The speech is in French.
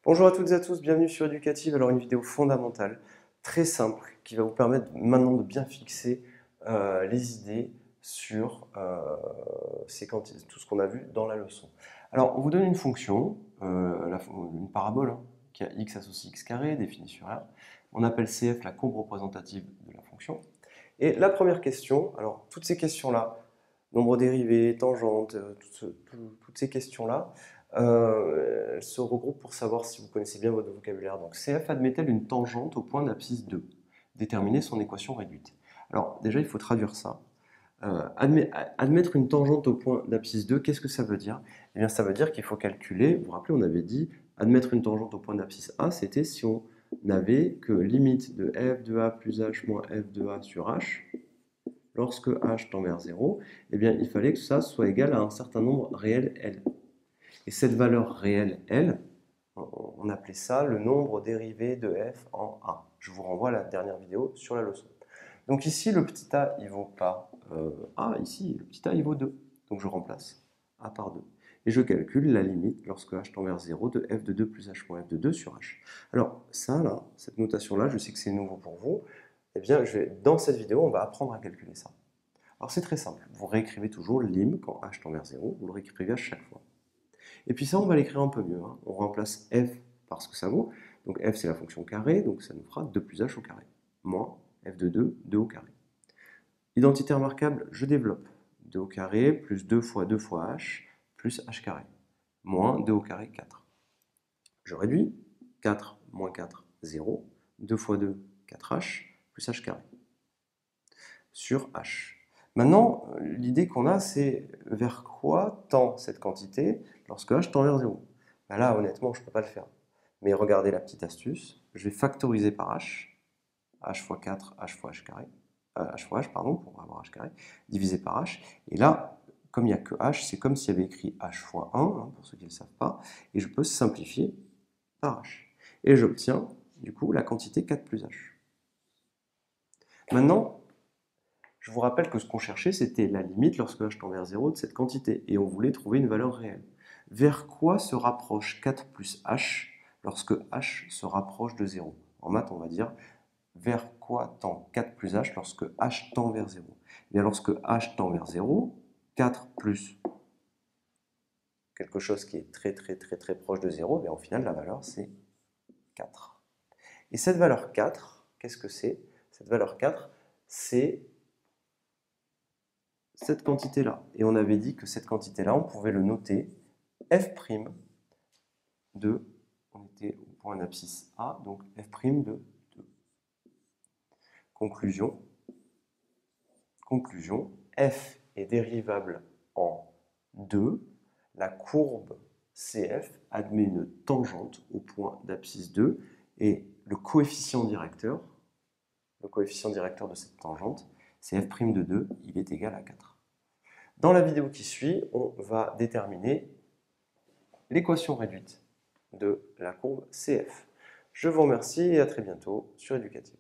Bonjour à toutes et à tous, bienvenue sur Éducative. Alors une vidéo fondamentale, très simple, qui va vous permettre maintenant de bien fixer les idées sur tout ce qu'on a vu dans la leçon. Alors on vous donne une fonction, une parabole, hein, qui a x associé x carré, définie sur R. On appelle CF la courbe représentative de la fonction. Et la première question, alors toutes ces questions-là, nombre dérivé, tangente, toutes ces questions-là, elles se regroupent pour savoir si vous connaissez bien votre vocabulaire. Donc CF admet-elle une tangente au point d'abscisse 2? Déterminer son équation réduite. Alors déjà, il faut traduire ça. Admettre une tangente au point d'abscisse 2, qu'est-ce que ça veut dire? Eh bien, ça veut dire qu'il faut calculer, vous vous rappelez, on avait dit, admettre une tangente au point d'abscisse A, c'était si on n'avait que limite de f de a plus h moins f de a sur h, lorsque h tend vers 0, eh bien, il fallait que ça soit égal à un certain nombre réel L. Et cette valeur réelle L, on appelait ça le nombre dérivé de f en A. Je vous renvoie à la dernière vidéo sur la leçon. Donc ici, le petit a, il vaut pas A, ici, le petit a, il vaut 2. Donc je remplace A par 2. Et je calcule la limite, lorsque h tend vers 0, de f de 2 plus h moins f de 2 sur h. Alors ça, là, cette notation-là, je sais que c'est nouveau pour vous. Eh bien, dans cette vidéo, on va apprendre à calculer ça. Alors c'est très simple. Vous réécrivez toujours lim quand h tend vers 0. Vous le réécrivez à chaque fois. Et puis ça, on va l'écrire un peu mieux, hein. On remplace f par ce que ça vaut. Donc f, c'est la fonction carré, donc ça nous fera 2 plus h au carré. Moins f de 2, 2 au carré. Identité remarquable, je développe. 2 au carré plus 2 fois h plus h carré. Moins 2 au carré, 4. Je réduis. 4 moins 4, 0. 2 fois 2, 4h plus h carré. Sur h. Maintenant, l'idée qu'on a, c'est vers quoi tend cette quantité lorsque h tend vers 0. Ben là, honnêtement, je ne peux pas le faire. Mais regardez la petite astuce. Je vais factoriser par h. H fois 4, h fois h carré. H fois h, pardon, pour avoir h carré, divisé par h. Et là, comme il n'y a que h, c'est comme s'il y avait écrit h fois 1, hein, pour ceux qui ne le savent pas. Et je peux simplifier par h. Et j'obtiens, du coup, la quantité 4 plus h. Maintenant, je vous rappelle que ce qu'on cherchait, c'était la limite lorsque h tend vers 0 de cette quantité. Et on voulait trouver une valeur réelle. Vers quoi se rapproche 4 plus h lorsque h se rapproche de 0? En maths, on va dire vers quoi tend 4 plus h lorsque h tend vers 0? Eh bien, lorsque h tend vers 0, 4 plus quelque chose qui est très proche de 0, bien, au final, la valeur, c'est 4. Et cette valeur 4, qu'est-ce que c'est? Cette valeur 4, c'est cette quantité-là. Et on avait dit que cette quantité-là, on pouvait le noter f' de, on était au point d'abscisse A, donc f' de 2. Conclusion, f est dérivable en 2. La courbe CF admet une tangente au point d'abscisse 2 et le coefficient directeur de cette tangente, c'est f' de 2, il est égal à 4. Dans la vidéo qui suit, on va déterminer l'équation réduite de la courbe CF. Je vous remercie et à très bientôt sur Éducative.